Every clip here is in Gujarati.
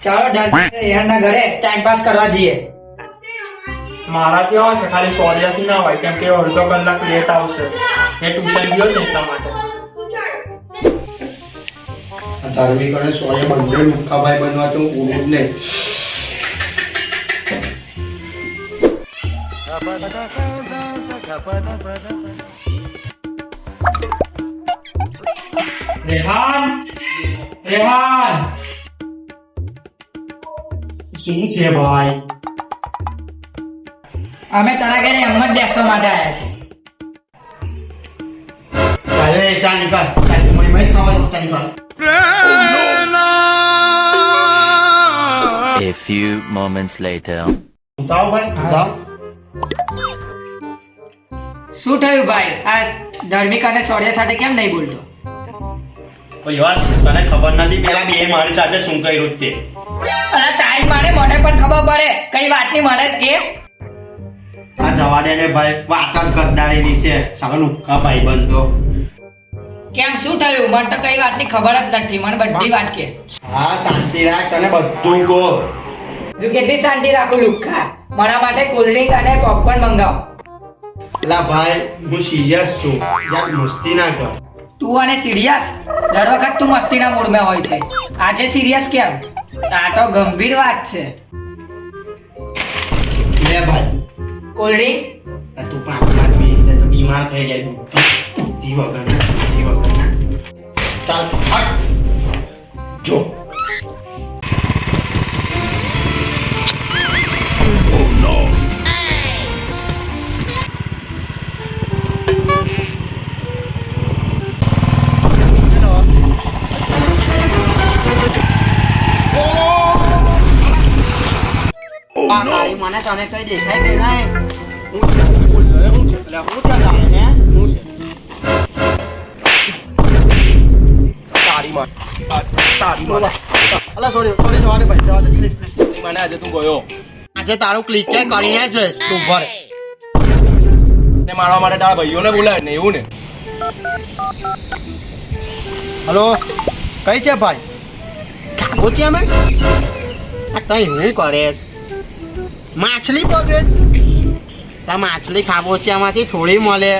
ચાલો રેહાનના ઘરે ટાઈમ પાસ કરવા જઈએ. મારા કેવા છે ખાલી સોડિયાથી ના હોય કેમ કે અડધો કલાક લેટ આવશે એ ટ્યુશન ગયો છે એટલા માટે. ધાર્મિક અને સોડિયા બંને લુખાભાઈ બનવા તો પૂરું જ નહીં. રેહાન રેહાન શું છે ભાઈ? અમે તારા ઘરે એમ જ બેસવા માટે આવ્યા છે. ચાલે ચા નીકળ. ચાલ મને મય ખાવા ચા નીકળ. A few moments later. ઉતાવ ભાઈ ઉતાવ. શું થયું ભાઈ? આ ધાર્મિક અને સોડિયા સાથે કેમ નહીં બોલતો? યસ તને ખબર નથી પેલા બે મારી સાથે શું કર્યું તે. અલા ટાઈમ મારે મને પણ ખબર પડે કઈ વાતની મને કે. આ જવા દે ને ભાઈ વાત જ ગદ્દારીની છે. સાલો લુખા ભાઈ બંધો. કેમ શું થયું? મને તો કઈ વાતની ખબર જ નથી. મને બધી વાત કે. હા શાંતિ રાખ તને બધું કહો. તું કેટલી શાંતિ રાખું લુખ્ખા? મારા માટે કોલ્ડ્રિંક અને પોપકોર્ન મંગાવ. એલા ભાઈ હું સિરિયસ છું યાર મસ્તી ના કર. તું અને સિરિયસ? દર વખત તું મસ્તીના મૂડમાં હોય છે. આજે સિરિયસ કેમ? આ તો ગંભીર વાત છે. લે ભાઈ કોલ્ડ્રિંક તું 5 મિનિટ તો બીમાર થઈ જાય. બુદ્ધિ વગરના ચાલ હટ જો. મને તને કઈ દેખાય કે નહીં? હું ત્યાં જાય ને હું છે અલા સોરી જવા દે ભાઈ જવા દે પ્લીઝ. મને આજે તું ગયો આજે તારું ક્લિક કરીને જ તું ભર. તે મારવા માટે તારા ભાઈઓને બોલાય ને એવું ને? હલો કઈ છે ભાઈ? ખાબોચિયા મેં આ તઈ હું કરે માછલી પકડે. તા માછલી ખાબોચિયામાંથી થોડી મળે.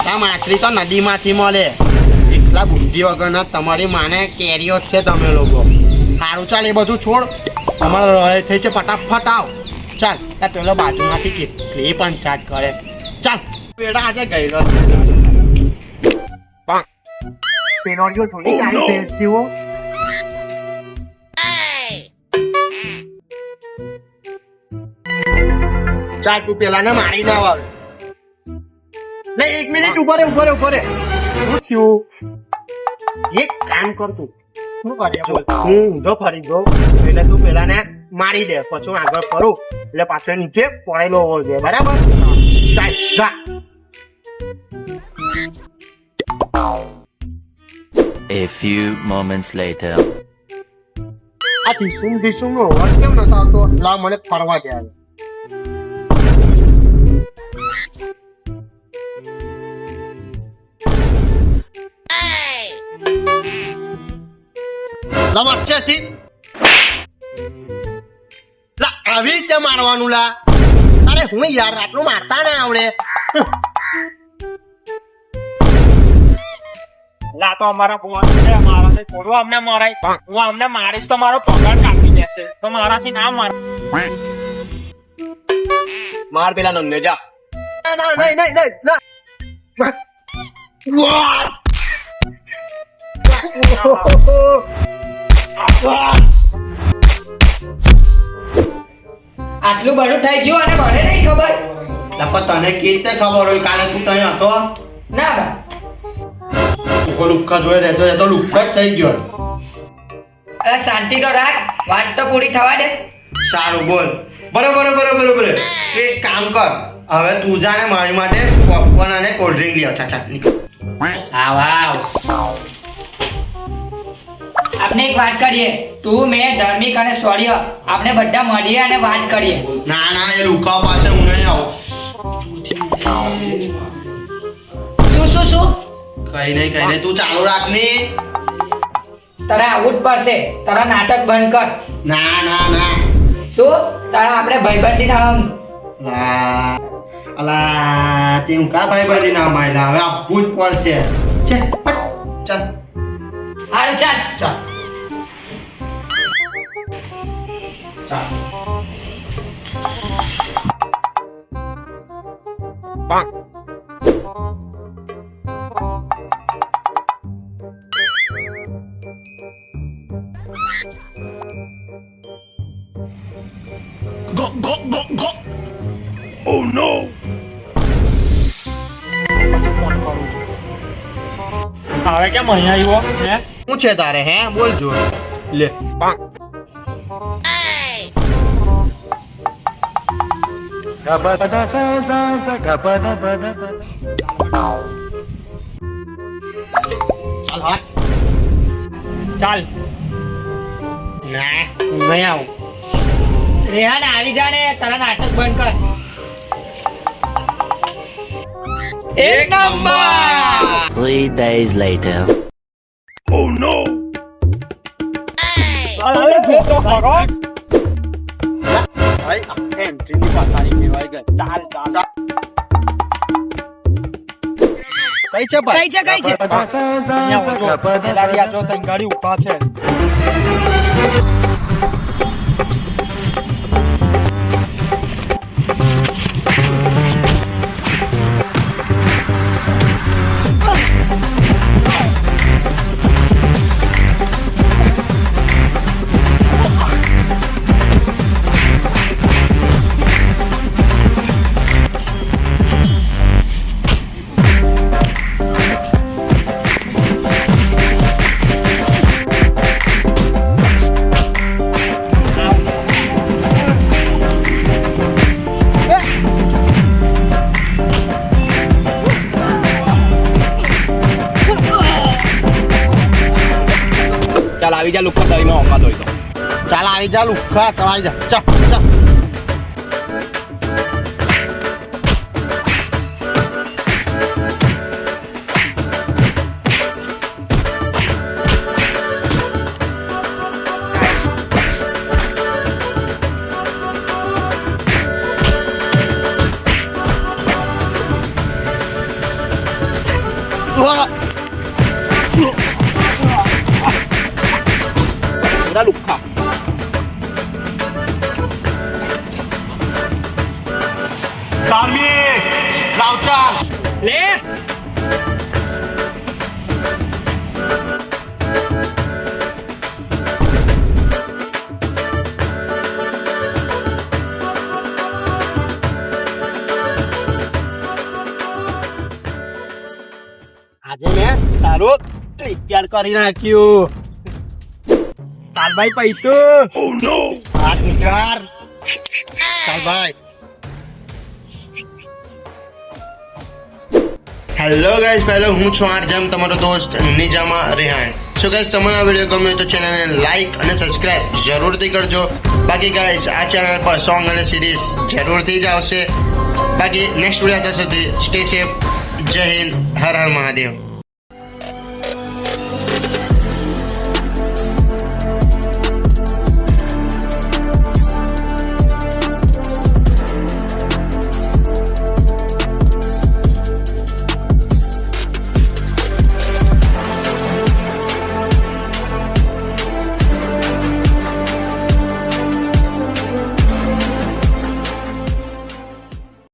તા માછલી તો નદીમાંથી મળે. એટલા બુદ્ધિ વગરના તમારી માને કેરીઓ જ છે તમે લોકો. સારું ચાલ એ બધું છોડ. તમારે લડાઈ થઈ છે ફટાફટ આવ. ચાલ આ પેલો બાજુમાંથી કેટલી પંચાયત કરે. ચાલ પેડા આજે ગયેલો પેનોરિયો થોડી કાળી ભેંસ જેવો. ચાલ તું પેલાને મારી ના આવે. લે 1 મિનિટ ઉભો રે. શું થયું? એક કામ કર તું. શું કરીએ બોલ? હું ઊંધો ફરી ગયો એટલે તું પેલાને મારી દે પછી હું આગળ ફરું એટલે પાછળ નીચે પડેલો હોવો જોઈએ બરાબર? ચાલ જા. A few moments later. આ ધીસુમ નો અવાજ કેમ નતો આવતો? લા મને ફરવા દે આવે. લા વચ્ચેથી લા આવી રીતે મારવાનું લા. અરે હું યાર આટલું મારતા ના આવડે. લા તો અમારા બોસ છે મારાથી થોડું અમને મરાય. હું અમને મારીશ તો મારો પગાર કાપી દેશે તો મારાથી ના માર. માર પેલા નંદને જા. નહીં આટલું બધું થઈ ગયું અને મને નહીં ખબર. તને કેવી રીતે ખબર હોય? કાલે તું ત્યાં હતો ના બા લુખ્ખા જોઈ રહેતો લુખ્ખા જ થઈ ગયો. અરે શાંતિ તો રાખ. વાત તો પૂરી થવા દે. સારું બોલ. બરોબર એક કામ કર હવે તું જાને મારી માટે પોપકોર્ન અને કોલ્ડ ડ્રિંક લે. અચ્છા નીકળ. આવ આપણે એક વાત કરીએ. તું મેં ધાર્મિક અને સોડિયા આપણે બધા મળીએ અને વાત કરીએ. ના એ લુખ્ખા પાસે હું નહીં આવું. શું કઈ નહીં તું ચાલુ રાખ ની. તને આવવું જ પડશે. તારા નાટક બંધ કર. ના ના ના શું તારા આપણે ભાઈબંધી ના હમ અલા અલા તે હું કા ભાઈ બની ના માયલા હવે આપવું જ પડશે છે હટ, ચાલ હારું ચાલ. ચાલ ચાલ હવે કેમ અહીંયા આવ્યો હે? શું છે તારે હે બોલજો લે ચાલ હટ ચાલ ના હું નહીં આવું રેહાન આવી જા ને તારા નાટક બંધ કર. એક નંબર. 3 days later. અરે જો તો ખરો. ભાઈ એન્ટ્રીની પાછાની ફેરવાઈ ગઈ ચાલ ચાલ કઈ છે ભાઈ કઈ છે અહીંયા આવજો. પેલા આ જો તઈ ગાડી ઊભા છે. ચાલ આવી જા લુખા દઈને ઓકા દોઈ તો ચાલ આવી જા લુખા ચાલ આવી જા ચાલ ચાલ પૂરા લુખા કાર્મિક લાવ ચાલ લે આજે મેં તારું તૈયાર કરી નાખ્યું ચાલ ભાઈ પૈસો. હાથ નીકળ ચાલ ભાઈ હેલો ગાઈઝ પહેલો હું છું આરજમ તમારો દોસ્ત નિજામા રેહાન સો ગાઈઝ તમને આ વિડીયો ગમ્યો તો ચેનલને લાઈક અને સબસ્ક્રાઇબ જરૂરથી કરજો બાકી ગાઈઝ આ ચેનલ પર સોંગ અને સિરીઝ જરૂરથી જ આવશે બાકી નેક્સ્ટ વિડીયો સુધી સ્ટે સેફ જય હિન્દ હર હર મહાદેવ